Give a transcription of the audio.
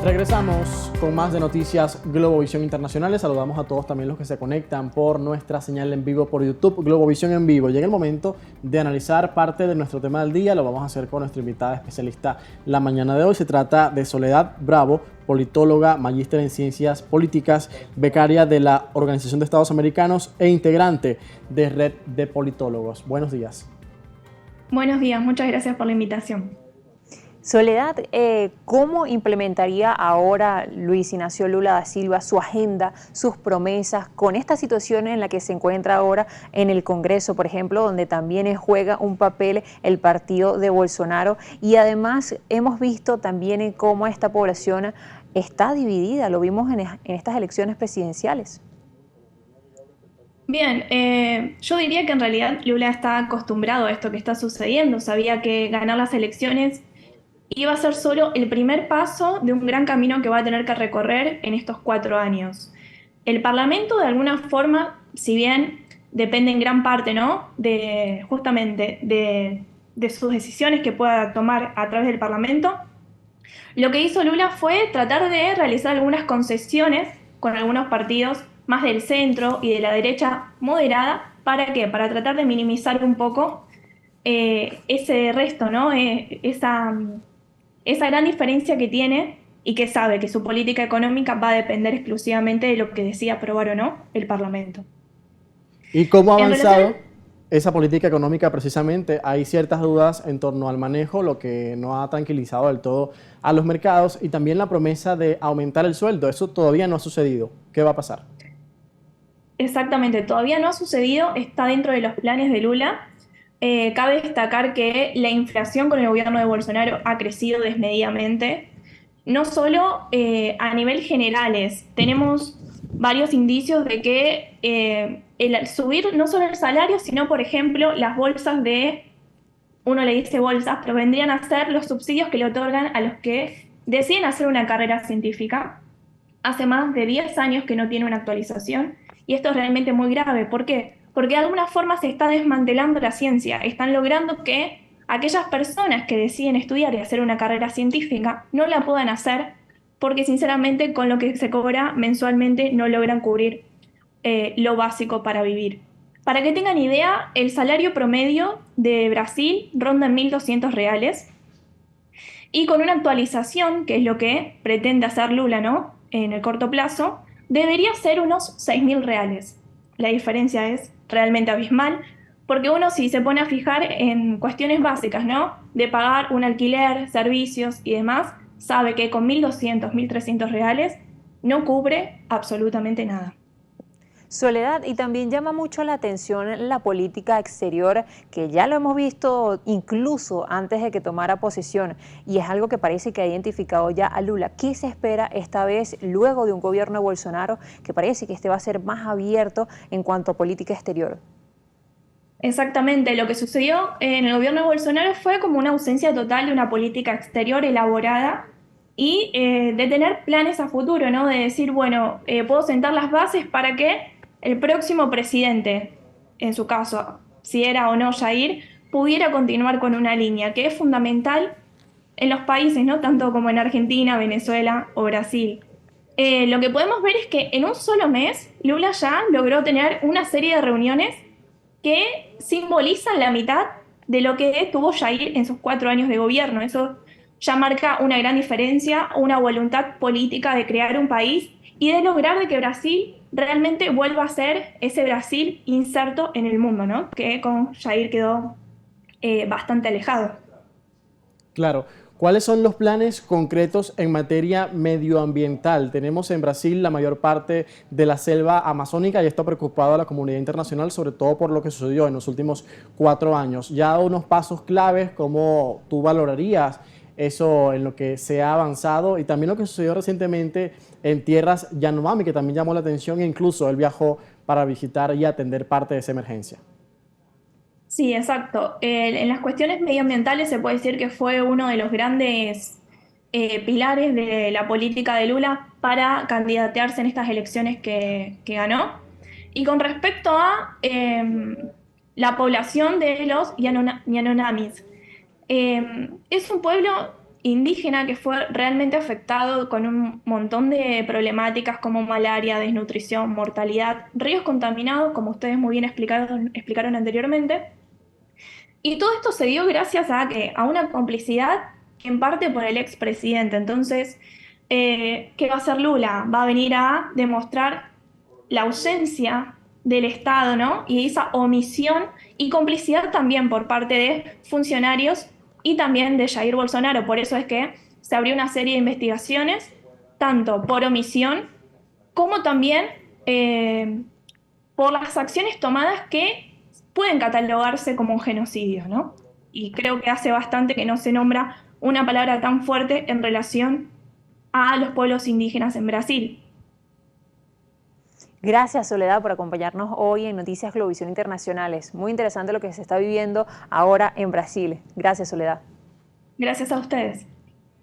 Regresamos con más de noticias Globovisión Internacionales. Saludamos a todos también los que se conectan por nuestra señal en vivo por YouTube, Globovisión en vivo. Llega el momento de analizar parte de nuestro tema del día. Lo vamos a hacer con nuestra invitada especialista la mañana de hoy. Se trata de Soledad Bravo, politóloga, magíster en ciencias políticas, becaria de la Organización de Estados Americanos e integrante de Red de Politólogos. Buenos días. Buenos días, muchas gracias por la invitación. Soledad, ¿cómo implementaría ahora Luis Ignacio Lula da Silva su agenda, sus promesas, con esta situación en la que se encuentra ahora en el Congreso, por ejemplo, donde también juega un papel el partido de Bolsonaro? Y además hemos visto también cómo esta población está dividida, lo vimos en estas elecciones presidenciales. Bien, yo diría que en realidad Lula está acostumbrado a esto que está sucediendo, sabía que ganar las elecciones iba a ser solo el primer paso de un gran camino que va a tener que recorrer en estos 4 años. El Parlamento, de alguna forma, si bien depende en gran parte, ¿no?, justamente de sus decisiones que pueda tomar a través del Parlamento, lo que hizo Lula fue tratar de realizar algunas concesiones con algunos partidos más del centro y de la derecha moderada. ¿Para qué? Para tratar de minimizar un poco ese resto, ¿no? Esa gran diferencia que tiene y que sabe que su política económica va a depender exclusivamente de lo que decida aprobar o no el Parlamento. ¿Y cómo ha avanzado esa política económica precisamente? Hay ciertas dudas en torno al manejo, lo que no ha tranquilizado del todo a los mercados, y también la promesa de aumentar el sueldo. Eso todavía no ha sucedido. ¿Qué va a pasar? Exactamente, todavía no ha sucedido, está dentro de los planes de Lula. Cabe destacar que la inflación con el gobierno de Bolsonaro ha crecido desmedidamente. No solo a nivel generales, tenemos varios indicios de que el subir no solo el salario, sino, por ejemplo, las bolsas uno le dice bolsas, pero vendrían a ser los subsidios que le otorgan a los que deciden hacer una carrera científica. Hace más de 10 años que no tiene una actualización, y esto es realmente muy grave. ¿Por qué? Porque de alguna forma se está desmantelando la ciencia. Están logrando que aquellas personas que deciden estudiar y hacer una carrera científica no la puedan hacer porque sinceramente con lo que se cobra mensualmente no logran cubrir lo básico para vivir. Para que tengan idea, el salario promedio de Brasil ronda en 1.200 reales, y con una actualización, que es lo que pretende hacer Lula, ¿no?, en el corto plazo, debería ser unos 6.000 reales. La diferencia es realmente abismal, porque uno, si se pone a fijar en cuestiones básicas, ¿no?, de pagar un alquiler, servicios y demás, sabe que con 1.200, 1.300 reales no cubre absolutamente nada. Soledad, y también llama mucho la atención la política exterior, que ya lo hemos visto incluso antes de que tomara posesión, y es algo que parece que ha identificado ya a Lula. ¿Qué se espera esta vez luego de un gobierno de Bolsonaro que parece que este va a ser más abierto en cuanto a política exterior? Exactamente, lo que sucedió en el gobierno de Bolsonaro fue como una ausencia total de una política exterior elaborada y de tener planes a futuro, ¿no? De decir, bueno, puedo sentar las bases para que el próximo presidente, en su caso, si era o no Jair, pudiera continuar con una línea que es fundamental en los países, ¿no?, tanto como en Argentina, Venezuela o Brasil. Lo que podemos ver es que en un solo mes Lula ya logró tener una serie de reuniones que simbolizan la mitad de lo que tuvo Jair en sus 4 años de gobierno. Eso ya marca una gran diferencia, una voluntad política de crear un país y de lograr de que Brasil realmente vuelva a ser ese Brasil inserto en el mundo, ¿no?, que con Jair quedó bastante alejado. Claro. ¿Cuáles son los planes concretos en materia medioambiental? Tenemos en Brasil la mayor parte de la selva amazónica y está preocupada la comunidad internacional, sobre todo por lo que sucedió en los últimos 4 años. Ya unos pasos claves, ¿cómo tú valorarías eso en lo que se ha avanzado? Y también lo que sucedió recientemente en tierras Yanomami, que también llamó la atención, e incluso él viajó para visitar y atender parte de esa emergencia. Sí, exacto. En las cuestiones medioambientales se puede decir que fue uno de los grandes pilares de la política de Lula para candidatearse en estas elecciones que ganó. Y con respecto a la población de los Yanomamis, es un pueblo indígena que fue realmente afectado con un montón de problemáticas como malaria, desnutrición, mortalidad, ríos contaminados, como ustedes muy bien explicaron anteriormente. Y todo esto se dio gracias a una complicidad en parte por el expresidente. Entonces, ¿qué va a hacer Lula? Va a venir a demostrar la ausencia del Estado, ¿no? Y esa omisión y complicidad también por parte de funcionarios y también de Jair Bolsonaro. Por eso es que se abrió una serie de investigaciones, tanto por omisión como también por las acciones tomadas que pueden catalogarse como un genocidio, ¿no? Y creo que hace bastante que no se nombra una palabra tan fuerte en relación a los pueblos indígenas en Brasil. Gracias, Soledad, por acompañarnos hoy en Noticias Globovisión Internacionales. Muy interesante lo que se está viviendo ahora en Brasil. Gracias, Soledad. Gracias a ustedes.